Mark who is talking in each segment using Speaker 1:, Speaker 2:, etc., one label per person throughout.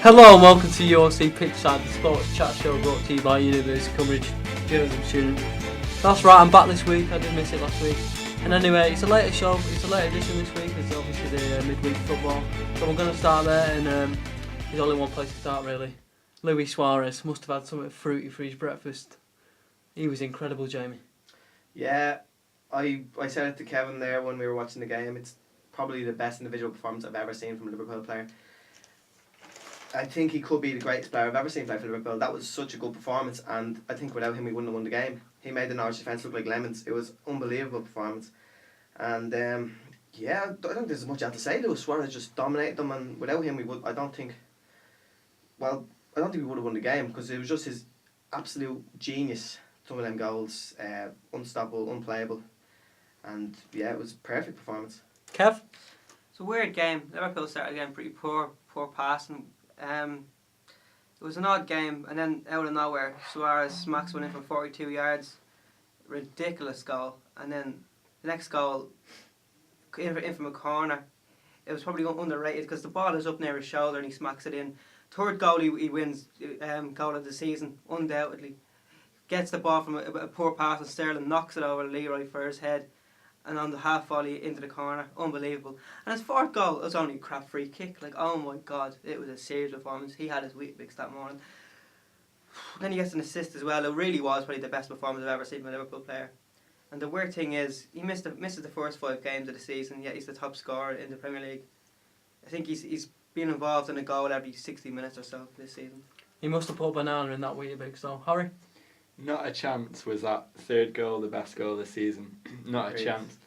Speaker 1: Hello and welcome to UOC Pitchside, the sports chat show brought to you by University Cambridge journalism student. That's right, I'm back this week. I did miss it last week. And anyway, it's a later show. It's a later edition this week. It's obviously the midweek football. So we're going to start there, and there's only one place to start really. Luis Suarez must have had something fruity for his breakfast. He was incredible, Jamie.
Speaker 2: Yeah, I said it to Kevin there when we were watching the game. It's probably the best individual performance I've ever seen from a Liverpool player. I think he could be the greatest player I've ever seen play for Liverpool. That was such a good performance, and I think without him we wouldn't have won the game. He made the Norwich defence look like lemons. It was an unbelievable performance. And yeah, I don't think there's much else to say. Luis Suarez just dominated them, and without him I don't think we would have won the game, because it was just his absolute genius. Some of them goals, unstoppable, unplayable, and yeah, it was a perfect performance.
Speaker 1: Kev?
Speaker 3: It's a weird game. Liverpool started again pretty poor passing. It was an odd game, and then out of nowhere, Suarez smacks one in from 42 yards. Ridiculous goal. And then the next goal, in from a corner. It was probably underrated because the ball is up near his shoulder and he smacks it in. Third goal he wins, goal of the season, undoubtedly. Gets the ball from a poor pass of Sterling, knocks it over Leroy for his head, and on the half volley into the corner. Unbelievable. And his fourth goal was only a crap free kick. Like, oh my god, it was a serious performance. He had his Weet-Bix that morning. Then he gets an assist as well. It really was probably the best performance I've ever seen from a Liverpool player. And the weird thing is, he misses the first 5 games of the season, yet he's the top scorer in the Premier League. I think he's been involved in a goal every 60 minutes or so this season.
Speaker 1: He must have put a banana in that Weet-Bix though. Harry?
Speaker 4: Not a chance was that third goal the best goal of the season. Not a chance.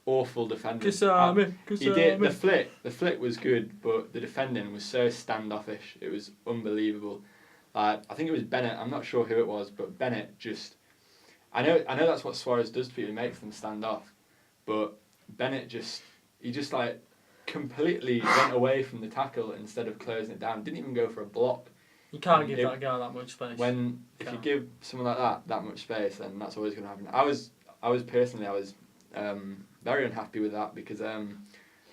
Speaker 4: Awful defending.
Speaker 1: He
Speaker 4: did the flick was good, but the defending was so standoffish. It was unbelievable. I think it was Bennett. I'm not sure who it was, but Bennett just. I know that's what Suarez does to people. He makes them stand off, but Bennett just completely went away from the tackle instead of closing it down. Didn't even go for a block.
Speaker 1: You can't give that guy that much space.
Speaker 4: If you give someone like that much space, then that's always going to happen. I was very unhappy with that because I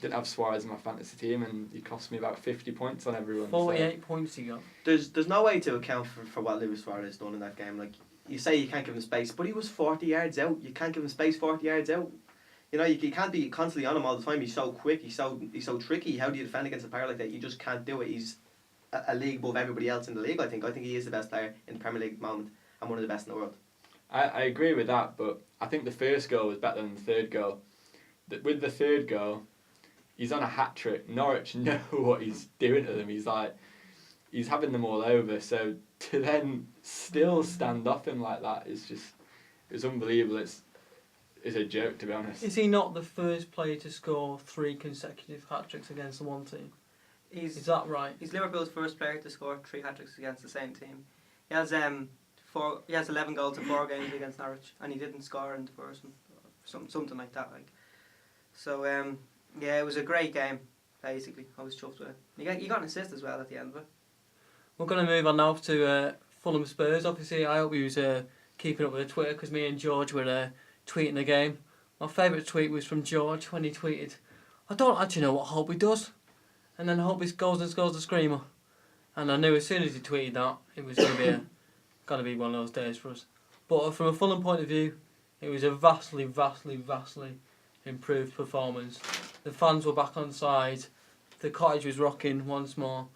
Speaker 4: didn't have Suarez in my fantasy team, and he cost me about 50 points on everyone.
Speaker 1: 48 points he got.
Speaker 2: There's no way to account for what Luis Suarez done in that game. Like, you say you can't give him space, but he was 40 yards out. You can't give him space 40 yards out. You know, you can't be constantly on him all the time. He's so quick. He's so tricky. How do you defend against a player like that? You just can't do it. He's a league above everybody else in the league. I think he is the best player in the Premier League at the moment, and one of the best in the world.
Speaker 4: I agree with that, but I think the first goal was better than the third goal. With the third goal, he's on a hat trick. Norwich know what he's doing to them. He's having them all over. So to then still stand off him like that it's unbelievable. It's a joke, to be honest.
Speaker 1: Is he not the first player to score 3 consecutive hat tricks against the one team? Is that right?
Speaker 3: He's Liverpool's first player to score 3 hat tricks against the same team. He has 11 goals in 4 games against Norwich, and he didn't score in the first one, something like that. So yeah, it was a great game. Basically, I was chuffed with it. You got an assist as well at the end of it.
Speaker 1: We're going to move on now to Fulham Spurs. Obviously, I hope he was keeping up with the Twitter, because me and George were tweeting the game. My favourite tweet was from George when he tweeted, "I don't actually know what Holtby does," and then Holtby goes and scores the screamer. And I knew as soon as he tweeted that, it was going to be one of those days for us. But from a Fulham point of view, it was a vastly improved performance. The fans were back on side. The cottage was rocking once more.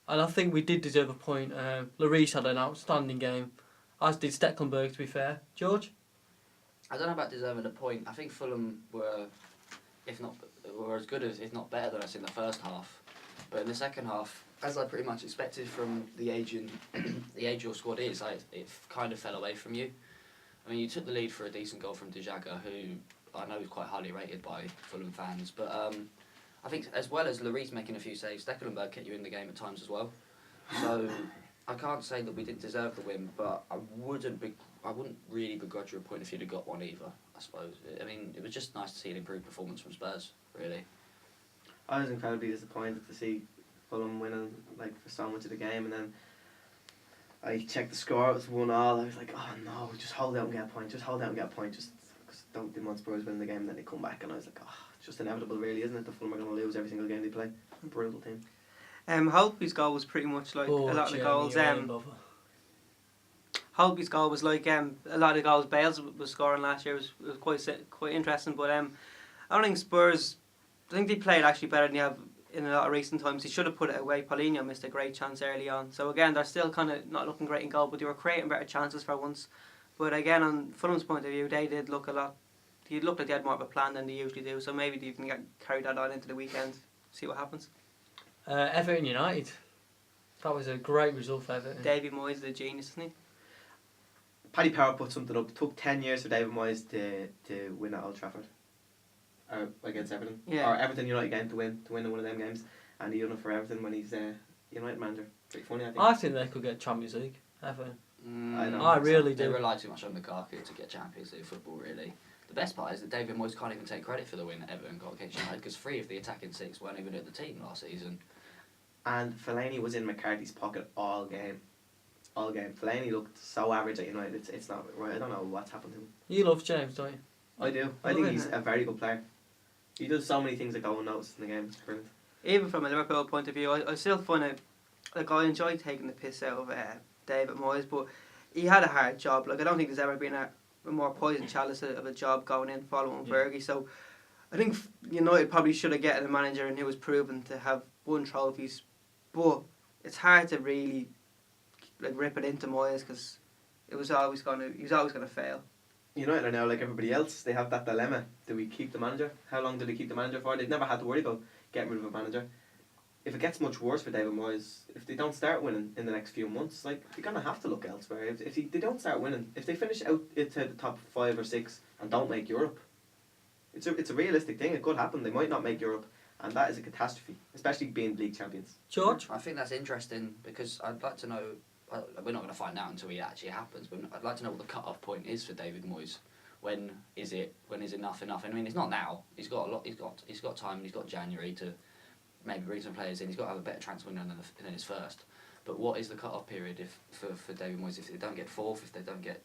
Speaker 1: And I think we did deserve a point. Lloris had an outstanding game, as did Stecklenburg, to be fair. George?
Speaker 5: I don't know about deserving a point. I think Fulham were as good as, if not better than us in the first half. But in the second half, as I pretty much expected from the age your squad is, it kind of fell away from you. I mean, you took the lead for a decent goal from Dijaga, who I know is quite highly rated by Fulham fans. But I think as well as Lloris making a few saves, Stecklenburg kept you in the game at times as well. So I can't say that we didn't deserve the win, but I wouldn't really begrudge you a point if you'd have got one either, I suppose. I mean, it was just nice to see an improved performance from Spurs, really.
Speaker 2: I was incredibly disappointed to see Fulham winning for so much of the game, and then I checked the score, it was 1-1. I was like, oh no, just hold out and get a point, just didn't want Spurs winning the game, and then they come back, and I was like, oh, it's just inevitable really, isn't it? The Fulham are going to lose every single game they play. Brutal team.
Speaker 3: Holtby's goal was pretty much like a lot of the goals. Holtby's goal was like a lot of the goals Bales was scoring last year. It was quite interesting. But I don't think Spurs. I think they played actually better than they have in a lot of recent times. He should have put it away. Paulinho missed a great chance early on. So again, they're still kind of not looking great in goal, but they were creating better chances for once. But again, on Fulham's point of view, they did look a lot. They looked like they had more of a plan than they usually do. So maybe they can carry that on into the weekend. See what happens.
Speaker 1: Everton United. That was a great result for Everton.
Speaker 3: Davy Moyes is a genius, isn't he?
Speaker 2: Paddy Power put something up. It took 10 years for David Moyes to win at Old Trafford. Against Everton.
Speaker 3: Yeah.
Speaker 2: Or Everton United game to win one of them games. And he done it for Everton when he's United manager. Pretty funny, I think.
Speaker 1: I think they could get Champions League. Everton.
Speaker 2: I
Speaker 1: really
Speaker 5: They
Speaker 1: do.
Speaker 5: rely too much on Lukaku to get Champions League football, really. The best part is that David Moyes can't even take credit for the win that Everton got against United because 3 of the attacking 6 weren't even at the team last season.
Speaker 2: And Fellaini was in McCarthy's pocket all game. Fellaini looked so average at United. It's not right. I don't know what's happened to him.
Speaker 1: You love James, don't you?
Speaker 2: I do. I think he's a very good player. He does so many things that go unnoticed in the game. It's brilliant.
Speaker 3: Even from a Liverpool point of view, I still find it like I enjoy taking the piss out of David Moyes, but he had a hard job. Like I don't think there's ever been a more poison chalice of a job going in following Fergie. So I think United probably should have gotten a manager and who was proven to have won trophies, but it's hard to really like rip it into Moyes because he was always gonna fail.
Speaker 2: United are now like everybody else. They have that dilemma. Do we keep the manager? How long do they keep the manager for? They've never had to worry about getting rid of a manager. If it gets much worse for David Moyes, if they don't start winning in the next few months, like they're gonna have to look elsewhere. If they don't start winning, if they finish out to the top 5 or 6 and don't make Europe, it's a realistic thing. It could happen. They might not make Europe, and that is a catastrophe, especially being league champions.
Speaker 1: George?
Speaker 5: I think that's interesting because I'd like to know. We're not going to find out until it actually happens, but I'd like to know what the cut-off point is for David Moyes. When is enough? I mean, it's not now. He's got a lot. He's got time. He's got January to maybe bring some players in. He's got to have a better transfer window than his first. But what is the cut-off period for David Moyes if they don't get 4th, if they don't get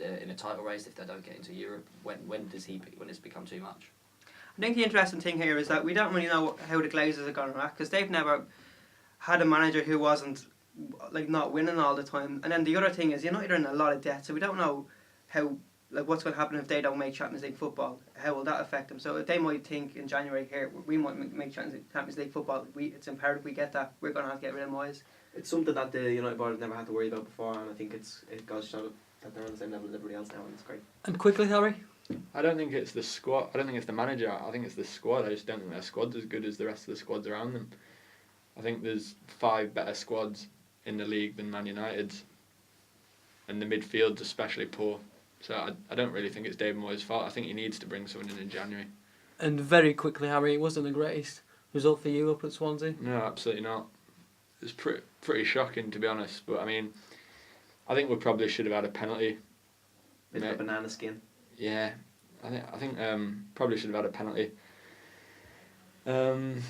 Speaker 5: in a title race, if they don't get into Europe? When does it become too much?
Speaker 3: I think the interesting thing here is that we don't really know how the Glazers are going to react because they've never had a manager who wasn't like not winning all the time. And then the other thing is United are in a lot of debt, so we don't know how what's going to happen if they don't make Champions League football. How will that affect them? So they might think in January here we might make Champions League football. It's imperative we get that. We're going to have to get rid of Moyes.
Speaker 2: It's something that the United board have never had to worry about before, and I think it goes to show that they're on the same level as everybody else now, and it's great.
Speaker 1: And quickly, Harry?
Speaker 4: I don't think it's the squad. I don't think it's the manager. I think it's the squad. I just don't think their squad's as good as the rest of the squads around them. I think there's 5 better squads in the league than Man United's, and the midfield's especially poor. So I don't really think it's David Moyes' fault. I think he needs to bring someone in January.
Speaker 1: And very quickly, Harry, it wasn't the greatest result for you up at Swansea?
Speaker 4: No, absolutely not. It's pretty shocking, to be honest. But I mean, I think we probably should have had a penalty.
Speaker 2: Bit of a banana skin.
Speaker 4: Yeah, I think probably should have had a penalty. And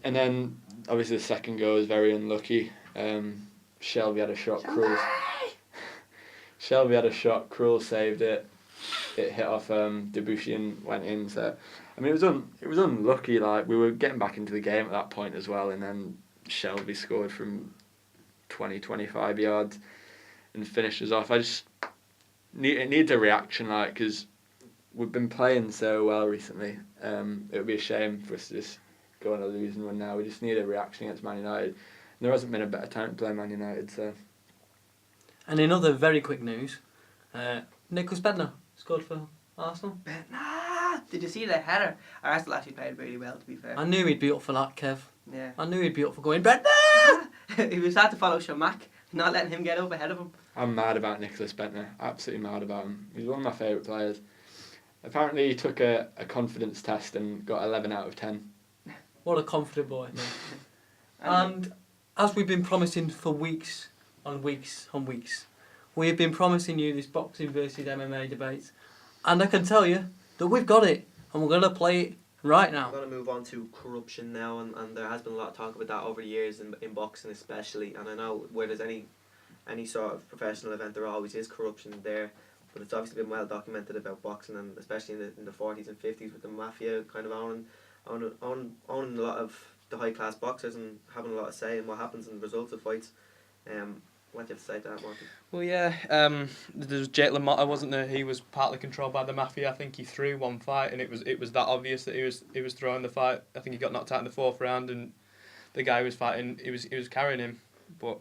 Speaker 4: then obviously the second goal was very unlucky. Shelby had a shot. Shelby had a shot. Krul saved it. It hit off Debussy and went in. So I mean, it was unlucky. Like we were getting back into the game at that point as well, and then Shelby scored from 20-25 yards and finished us off. It needs a reaction, like, because we've been playing so well recently. It would be a shame for us to just go on a losing one now. We just need a reaction against Man United. And there hasn't been a better time to play Man United. So.
Speaker 1: And in other very quick news, Nicholas Bentner scored for Arsenal.
Speaker 3: Bentner! Did you see the header? Arsenal actually played really well, to be fair.
Speaker 1: I knew he'd be up for that, Kev.
Speaker 3: Yeah.
Speaker 1: I knew he'd be up for going, Bentner!
Speaker 3: He was had to follow Shamak, not letting him get up ahead of him.
Speaker 4: I'm mad about Nicholas Bentner. Absolutely mad about him. He's one of my favourite players. Apparently he took a confidence test and got 11 out of 10.
Speaker 1: What a confident boy. And as we've been promising for weeks on weeks on weeks, we have been promising you this boxing versus MMA debate. And I can tell you that we've got it. And we're going to play it right now.
Speaker 6: I'm going to move on to corruption now. And there has been a lot of talk about that over the years in boxing especially. And I know where there's any sort of professional event, there always is corruption there. But it's obviously been well documented about boxing, and especially in the 40s and 50s with the mafia kind of owning a lot of the high class boxers and having a lot of say in what happens in the results of fights. What do you have to say to that, Martin?
Speaker 7: Well, yeah, there's Jake LaMotta, wasn't there? He was partly controlled by the mafia. I think he threw one fight, and it was that obvious that he was throwing the fight. I think he got knocked out in the 4th round, and the guy who was fighting, he was carrying him. But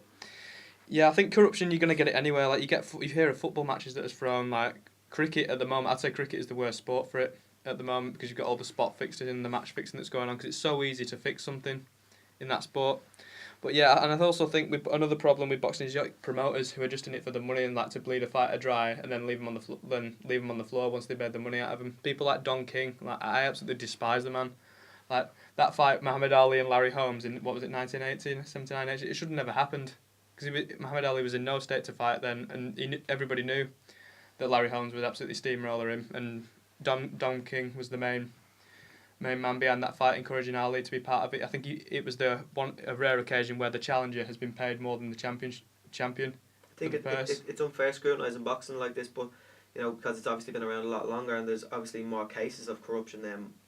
Speaker 7: yeah, I think corruption, you're gonna get it anywhere. Like you hear of football matches that is thrown. Like cricket at the moment, I'd say cricket is the worst sport for it at the moment because you've got all the spot fixing and the match fixing that's going on because it's so easy to fix something in that sport. But yeah, and I also think another problem with boxing is promoters who are just in it for the money and like to bleed a fighter dry and then leave them on the floor once they've made the money out of him. People like Don King, like I absolutely despise the man. Like that fight, Muhammad Ali and Larry Holmes in what was it, 1980, 79, 80, it should have never happened because Muhammad Ali was in no state to fight then, and everybody knew that Larry Holmes would absolutely steamroller him, and Don King was the main man behind that fight, encouraging Ali to be part of it. I think it was a rare occasion where the challenger has been paid more than the champion.
Speaker 6: I think it's unfair scrutinising boxing like this, but because it's obviously been around a lot longer and there's obviously more cases of corruption.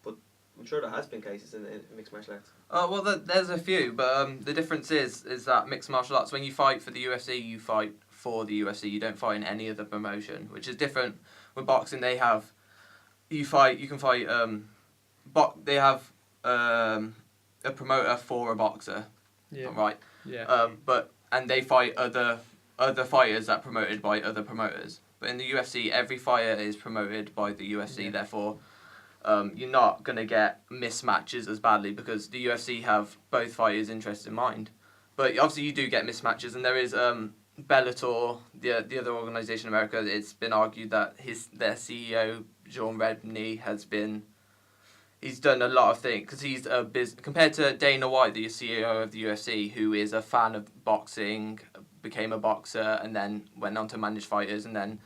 Speaker 6: But I'm sure there has been cases in mixed martial arts.
Speaker 8: Oh well, there's a few, but the difference is that mixed martial arts, when you fight for the UFC, you fight for the UFC. You don't fight in any other promotion, which is different. With boxing, they have you can fight. They have a promoter for a boxer, right?
Speaker 7: Yeah.
Speaker 8: And they fight other fighters that are promoted by other promoters. But in the UFC, every fighter is promoted by the UFC. Yeah. Therefore, you're not gonna get mismatches as badly because the UFC have both fighters' interests in mind. But obviously, you do get mismatches, and there is Bellator, the other organisation in America. It's been argued that their CEO John Redney he's done a lot of things because he's compared to Dana White, the CEO of the UFC, who is a fan of boxing, became a boxer, and then went on to manage fighters, and then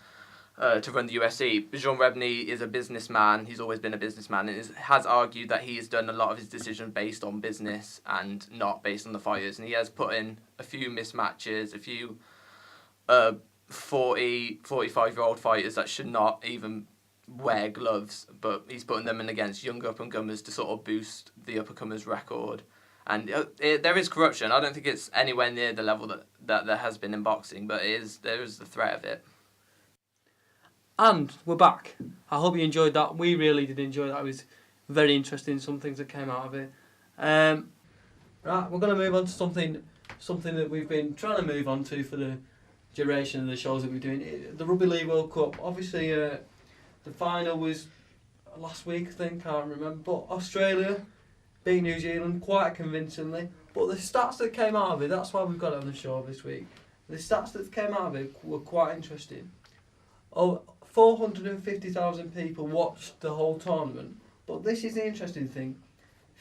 Speaker 8: to run the UFC. John Rebney is a businessman. He's always been a businessman, and has argued that he has done a lot of his decisions based on business and not based on the fighters. And he has put in a few mismatches, a few 45-year-old fighters that should not even wear gloves, but he's putting them in against young up-and-comers to sort of boost the up-and-comers record. And there is corruption. I don't think it's anywhere near the level that there has been in boxing, but there is the threat of it.
Speaker 1: And we're back. I hope you enjoyed that. We really did enjoy that. It was very interesting, some things that came out of it. Right, we're going to move on to something that we've been trying to move on to for the duration of the shows that we're doing. The Rugby League World Cup. Obviously, the final was last week, I think, I can't remember. But Australia beat New Zealand quite convincingly. But the stats that came out of it, that's why we've got it on the show this week. The stats that came out of it were quite interesting. 450,000 people watched the whole tournament. But this is the interesting thing.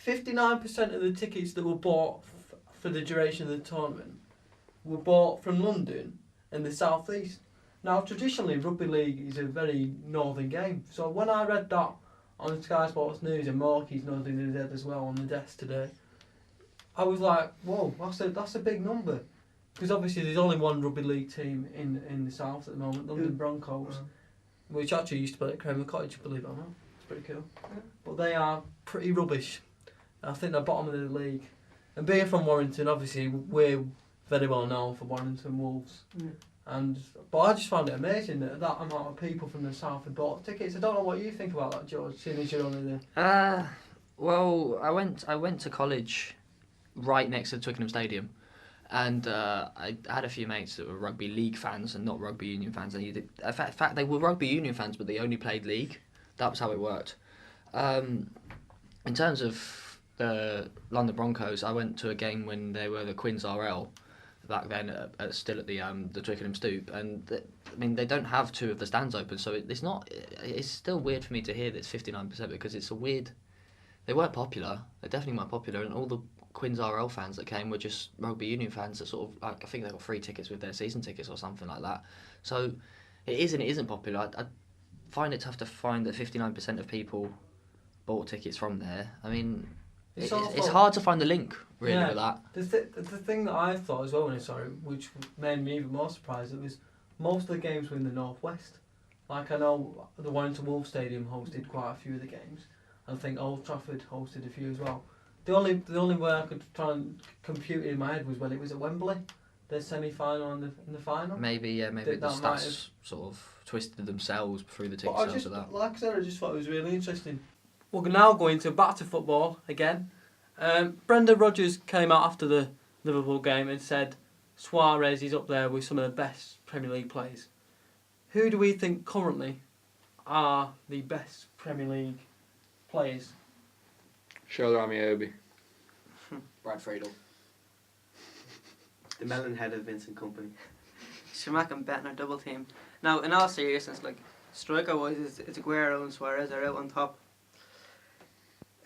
Speaker 1: 59% of the tickets that were bought for the duration of the tournament were bought from London and the South East. Now, traditionally, Rugby League is a very northern game. So when I read that on Sky Sports News, and Marky's nodding his head as well on the desk today, I was like, whoa, that's a big number. Because obviously there's only one Rugby League team in the South at the moment, London Broncos, which actually used to play at Cramer Cottage, believe it or not. It's pretty cool. Yeah. But they are pretty rubbish. I think they're bottom of the league. And being from Warrington, obviously, we're very well known for Warrington Wolves. Yeah. But I just found it amazing that amount of people from the south had bought tickets. I don't know what you think about that, George, seeing as you're only there.
Speaker 5: Well, I went to college right next to Twickenham Stadium, and I had a few mates that were rugby league fans and not rugby union fans. And in fact, they were rugby union fans, but they only played league. That was how it worked. In terms of the London Broncos, I went to a game when they were the Quins RL. Back then, still at the Twickenham Stoop, and they don't have two of the stands open, so it's still weird for me to hear that it's 59% because it's a weird. They weren't popular. They definitely weren't popular, and all the Quins RL fans that came were just rugby union fans that sort of I think they got free tickets with their season tickets or something like that. So it is and it isn't popular. I find it tough to find that 59% of people bought tickets from there. I mean. It's hard to find the link, really, with that.
Speaker 1: The thing that I thought as well when I saw it, which made me even more surprised, it was most of the games were in the northwest. Like I know the Warrington Wolves Stadium hosted quite a few of the games. I think Old Trafford hosted a few as well. The only way I could try and compute it in my head was when it was at Wembley, the semi-final and the final.
Speaker 5: Maybe the
Speaker 1: That might
Speaker 5: stats
Speaker 1: have-
Speaker 5: sort of twisted themselves through the
Speaker 1: But
Speaker 5: tick
Speaker 1: I
Speaker 5: sales
Speaker 1: just,
Speaker 5: of that.
Speaker 1: like I said, I just thought it was really interesting. We're now going back to football again. Brendan Rodgers came out after the Liverpool game and said Suarez is up there with some of the best Premier League players. Who do we think currently are the best Premier League players?
Speaker 4: Shola Amiobi.
Speaker 5: Brad Friedel.
Speaker 2: The melon head of Vincent Kompany.
Speaker 3: Shamak and Bettner double team. Now, in all seriousness, like striker wise, it's Aguero and Suarez are out on top.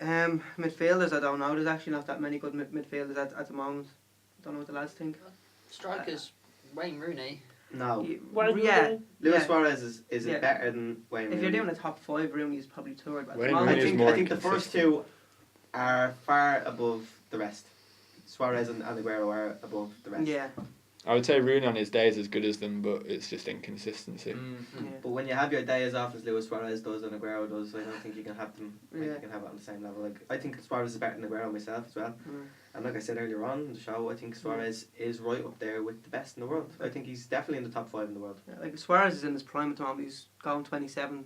Speaker 3: Midfielders, I don't know. There's actually not that many good midfielders at the moment. Don't know what the lads think.
Speaker 5: Strikers, Wayne Rooney.
Speaker 2: No.
Speaker 3: Yeah.
Speaker 2: Luis
Speaker 3: Yeah.
Speaker 2: Suarez is
Speaker 3: Yeah.
Speaker 2: better than Wayne
Speaker 3: If you're
Speaker 2: Rooney.
Speaker 3: doing a top 5, Rooney's probably third. But at the
Speaker 4: Wayne
Speaker 3: moment,
Speaker 4: Rooney
Speaker 2: I
Speaker 4: is
Speaker 2: think
Speaker 4: more
Speaker 2: I think the first
Speaker 4: inconsistent.
Speaker 2: two are far above the rest. Suarez and Aguero are above the rest.
Speaker 3: yeah.
Speaker 4: I would say Rooney on his day is as good as them, but it's just inconsistency.
Speaker 3: Yeah.
Speaker 2: But when you have your day as often as Luis Suarez does and Aguero does, I don't think you can have them.
Speaker 3: Yeah.
Speaker 2: You can have it on the same level. Like I think Suarez is better than Aguero myself as well.
Speaker 3: Mm.
Speaker 2: And like I said earlier on in the show, I think Suarez is right up there with the best in the world. I think he's definitely in the top 5 in the world.
Speaker 3: Yeah, like Suarez is in his prime at the moment. He's going 27.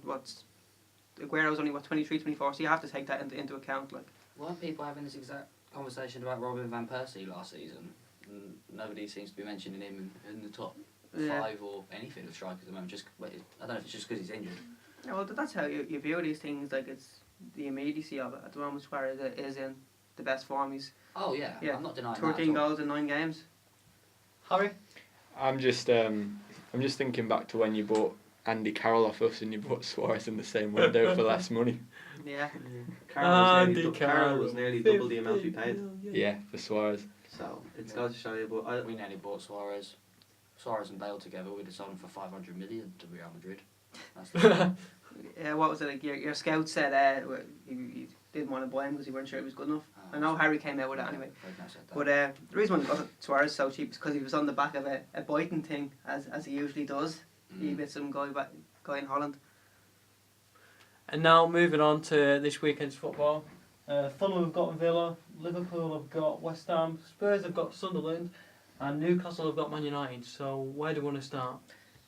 Speaker 3: Aguero's only 23, 24. So you have to take that into account. Like
Speaker 5: Weren't people having this exact conversation about Robin van Persie last season? And nobody seems to be mentioning him in the top
Speaker 3: Yeah.
Speaker 5: 5 or anything of strikers at the moment. I don't know if it's just because he's injured.
Speaker 3: Yeah, well, that's how you view these things. Like it's the immediacy of it. At the moment, Suarez is in the best form. He's
Speaker 5: Oh yeah,
Speaker 3: Yeah.
Speaker 5: I'm not denying
Speaker 3: 13
Speaker 5: that. at all.
Speaker 3: goals in 9 games.
Speaker 1: Harry?
Speaker 4: I'm just thinking back to when you bought Andy Carroll off us and you bought Suarez in the same window for less money.
Speaker 3: Yeah.
Speaker 2: Carroll was nearly double the amount we paid.
Speaker 4: Yeah, for Suarez.
Speaker 2: So it's got to show you. But
Speaker 5: We nearly bought Suarez and Bale together. We'd have sold him for 500 million to Real Madrid. That's the
Speaker 3: Yeah, what was it like? Your scout said he didn't want to buy him because he weren't sure he was good enough. I know Harry came out with it anyway. But the reason why Suarez so cheap is because he was on the back of a biting thing, as he usually does. He beat some guy in Holland.
Speaker 1: And now moving on to this weekend's football. Fulham have got Villa, Liverpool have got West Ham, Spurs have got Sunderland, and Newcastle have got Man United. So where do we want to start?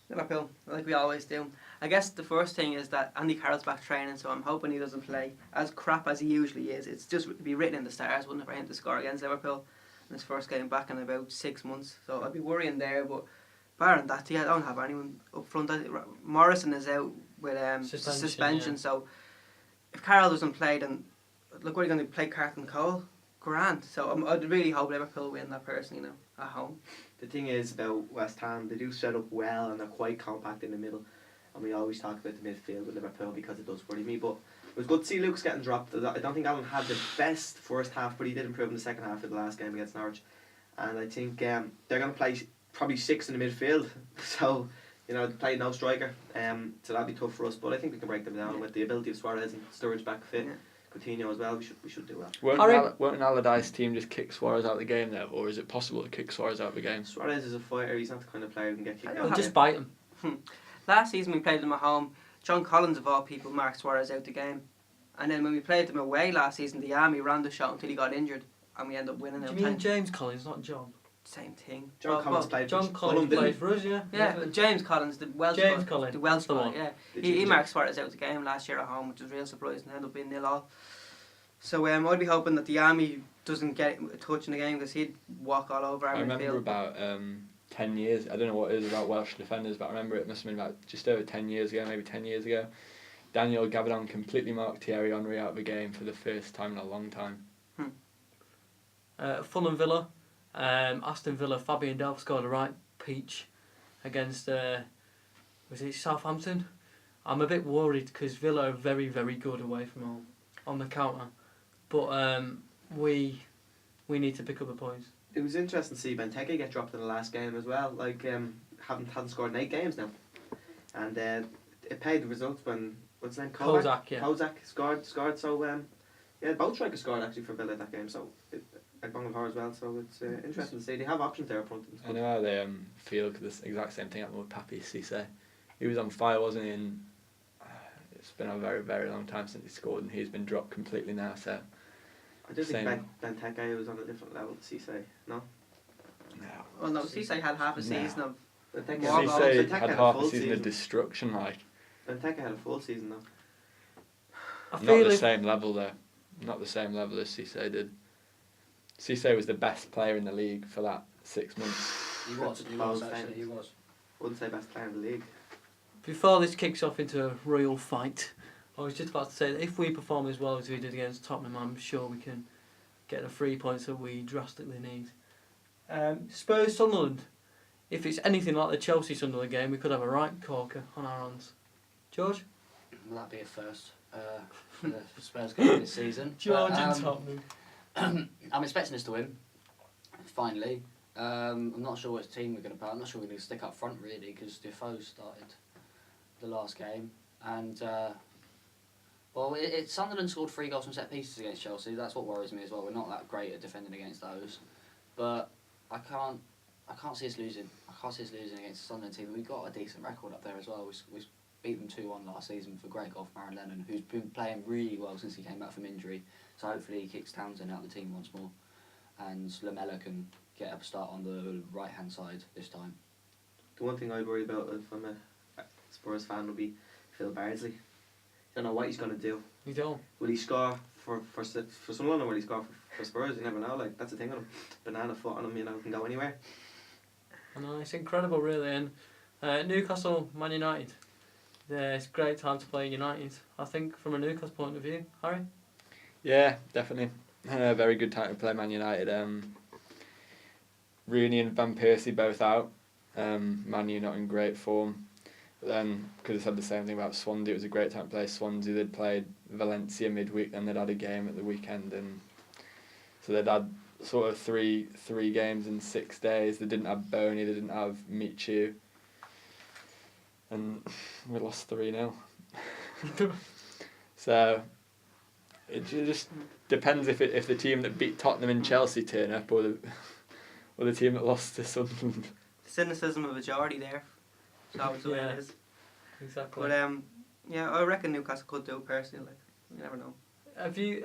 Speaker 3: Liverpool, like we always do. I guess the first thing is that Andy Carroll's back training, so I'm hoping he doesn't play as crap as he usually is. It's just it'd be written in the stars, wouldn't it, for him to score against Liverpool in his first game back in about 6 months. So I'd be worrying there, but barring that, I don't have anyone up front. Morrison is out with suspension,
Speaker 1: yeah.
Speaker 3: so if Carroll doesn't play, then look, what are you going to play Carlton Cole? Grand. So I'd really hope Liverpool win that personally, at home.
Speaker 2: the thing is about West Ham, they do set up well and they're quite compact in the middle. And we always talk about the midfield with Liverpool because it does worry me. But it was good to see Luke's getting dropped. I don't think Alan had the best first half, but he did improve in the second half of the last game against Norwich. And I think they're going to play probably 6 in the midfield. So, they play no striker. So that'll be tough for us. But I think we can break them down with the ability of Suarez and Sturridge back fit.
Speaker 3: Yeah.
Speaker 2: Coutinho as well. We should do well.
Speaker 4: Won't an Allardyce team just kick Suarez out of the game now, or is it possible to kick Suarez out of the game?
Speaker 2: Suarez is a fighter. He's not the kind of player who can get kicked
Speaker 3: I
Speaker 2: out.
Speaker 3: don't
Speaker 1: Just bite him.
Speaker 3: Last season we played them at home. John Collins, of all people, marked Suarez out the game. And then when we played them away last season, the Army ran the show until he got injured. And we ended up winning.
Speaker 1: Do you
Speaker 3: out
Speaker 1: mean
Speaker 3: 10.
Speaker 1: James Collins, not John?
Speaker 3: Same thing.
Speaker 2: John Collins played
Speaker 1: John
Speaker 2: for
Speaker 1: Collins
Speaker 2: Fulham, didn't
Speaker 1: played
Speaker 2: he?
Speaker 1: for us, yeah.
Speaker 3: Yeah, but James Collins, the Welsh
Speaker 1: James
Speaker 3: guy,
Speaker 1: Collins,
Speaker 3: the Welsh
Speaker 1: that's the
Speaker 3: guy,
Speaker 1: one.
Speaker 3: yeah.
Speaker 2: The
Speaker 3: He
Speaker 2: ginger.
Speaker 3: marked Suarez out the game last year at home, which was real surprising. Ended up being 0-0. So I'd be hoping that the Army doesn't get a touch in the game because he'd walk all over our
Speaker 4: I remember
Speaker 3: midfield.
Speaker 4: about 10 years, I don't know what it is about Welsh defenders, but I remember it must have been about just over 10 years ago, maybe 10 years ago. Daniel Gavadon completely marked Thierry Henry out of the game for the first time in a long time.
Speaker 1: Fulham Villa, Aston Villa, Fabian Delph scored a right peach against, was it Southampton? I'm a bit worried because Villa are very, very good away from home on the counter. But we need to pick up the points.
Speaker 2: It was interesting to see Benteke get dropped in the last game as well. Like, hadn't scored in 8 games now. And it paid the results when, what's his name?
Speaker 1: Kozak, yeah.
Speaker 2: Kozak scored. So, both strikers scored actually for Villa that game. So, Bongelhor as well. So, it's interesting to see. They have options there up front.
Speaker 4: I know how they feel because the exact same thing happened with Papi Cisse. He was on fire, wasn't he? And it's been a very, very long time since he scored and he's been dropped completely now. So
Speaker 2: I just
Speaker 4: Same.
Speaker 2: think Benteke was on a different level to Cisse. No?
Speaker 4: No.
Speaker 3: Well, no, Cisse had half a
Speaker 4: No.
Speaker 3: season of.
Speaker 2: Benteke
Speaker 3: More goals.
Speaker 4: Cisse
Speaker 2: Benteke
Speaker 4: had
Speaker 2: a
Speaker 4: half
Speaker 2: full
Speaker 4: a season of destruction, like.
Speaker 2: Benteke had a full season though.
Speaker 1: I
Speaker 4: Not
Speaker 1: feel
Speaker 4: the
Speaker 1: if
Speaker 4: same level though. Not the same level as Cisse did. Cisse was the best player in the league for that 6 months.
Speaker 5: He was actually, he was.
Speaker 2: Wouldn't say best player in the league.
Speaker 1: before this kicks off into a royal fight, I was just about to say that if we perform as well as we did against Tottenham, I'm sure we can get the 3 points that we drastically need. Spurs Sunderland. If it's anything like the Chelsea Sunderland game, we could have a right corker on our hands. George?
Speaker 5: Will that be a first for the Spurs game this season?
Speaker 1: George
Speaker 5: But,
Speaker 1: and Tottenham.
Speaker 5: I'm expecting us to win, finally. I'm not sure which team we're going to play. I'm not sure we're going to stick up front, really, because Defoe started the last game. And, Sunderland scored 3 goals from set pieces against Chelsea. That's what worries me as well. We're not that great at defending against those. But I can't see us losing. I can't see us losing against the Sunderland team. We've got a decent record up there as well. We beat them 2-1 last season for a great goal from Aaron Lennon, who's been playing really well since he came back from injury. So hopefully he kicks Townsend out of the team once more, and Lamella can get a start on the right hand side this time.
Speaker 2: The one thing I'd worry about if I'm a Spurs fan would be Phil Bardsley. Don't know what he's going to do.
Speaker 1: You don't.
Speaker 2: Will he score for Sunderland or will he score for Spurs? You never know. Like, that's the thing with him. Banana foot on him, you know, can go anywhere.
Speaker 1: I know, it's incredible, really. And Newcastle, Man United. It's a great time to play United, I think, from a Newcastle point of view. Harry?
Speaker 4: Yeah, definitely. A very good time to play Man United. Rooney and Van Persie both out. Man U not in great form. But then, could have said the same thing about Swansea. It was a great time to play Swansea. They'd played Valencia midweek, then they'd had a game at the weekend, and so they'd had sort of three games in 6 days. They didn't have Boney, they didn't have Michu, and we lost 3-0. So it just depends if the team that beat Tottenham and Chelsea turn up, or the team that lost to Sunderland.
Speaker 3: Cynicism of majority there. That's the way it is.
Speaker 1: Exactly.
Speaker 3: But yeah, I reckon Newcastle could do it personally. Like, you never know.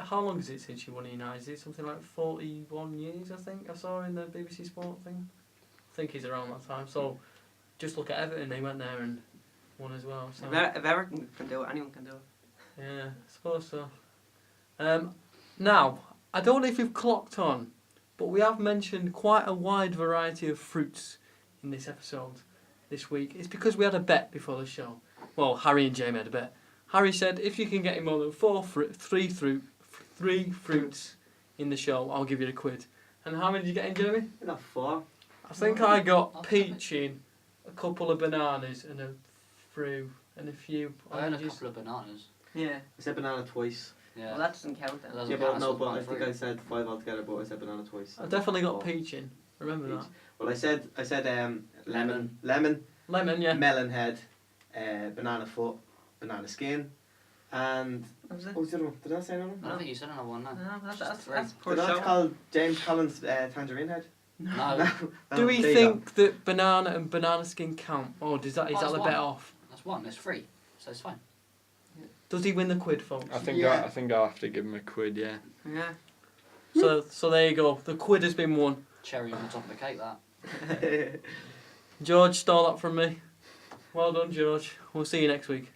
Speaker 1: How long is it since you won United? Is it something like 41 years, I think I saw in the BBC Sport thing? I think he's around that time. So just look at Everton, they went there and won as well. So.
Speaker 3: If Everton can do it, anyone can do it.
Speaker 1: Yeah, I suppose so. Now, I don't know if you've clocked on, but we have mentioned quite a wide variety of fruits in this episode this week. It's because we had a bet before the show. Well, Harry and Jamie had a bet. Harry said, if you can get him more than three fruits in the show, I'll give you a quid. And how many did you get in, Jamie?
Speaker 2: Not 4.
Speaker 1: I think I got peach in, a couple of bananas, and a fruit, and a few
Speaker 5: I had a
Speaker 1: oranges.
Speaker 5: couple of bananas.
Speaker 3: Yeah.
Speaker 2: I said banana twice.
Speaker 5: Yeah.
Speaker 3: Well, that doesn't count then.
Speaker 5: That doesn't
Speaker 2: Yeah,
Speaker 5: count
Speaker 2: but
Speaker 5: as
Speaker 2: no,
Speaker 5: one
Speaker 2: but I
Speaker 5: fruit.
Speaker 2: think I said 5 altogether, but I said banana twice.
Speaker 1: I definitely got
Speaker 2: 4.
Speaker 1: peach in. Remember
Speaker 2: Peach.
Speaker 1: that?
Speaker 2: Well, I said lemon,
Speaker 1: Lemon, yeah.
Speaker 2: melon head, banana foot, banana skin, and
Speaker 3: That was it.
Speaker 2: what was the other one? Did I say another
Speaker 5: I
Speaker 2: one?
Speaker 5: don't think you said another one, no.
Speaker 3: No,
Speaker 5: It's
Speaker 3: that's
Speaker 5: just 3.
Speaker 3: poor
Speaker 2: Did I
Speaker 3: show.
Speaker 2: call James Collins tangerine head?
Speaker 5: No,
Speaker 1: Do we
Speaker 2: there you go.
Speaker 1: think that banana and banana skin count? Or is that
Speaker 5: Oh,
Speaker 1: the
Speaker 5: it's
Speaker 1: bet
Speaker 5: one.
Speaker 1: off?
Speaker 5: that's 1. There's 3, so it's fine.
Speaker 1: Does he win the quid, folks?
Speaker 4: I think
Speaker 2: Yeah.
Speaker 4: I think I'll have to give him a quid. Yeah.
Speaker 3: Yeah.
Speaker 1: So there you go. The quid has been won.
Speaker 5: Cherry on the top of the cake, that.
Speaker 1: George stole that from me. Well done, George. We'll see you next week.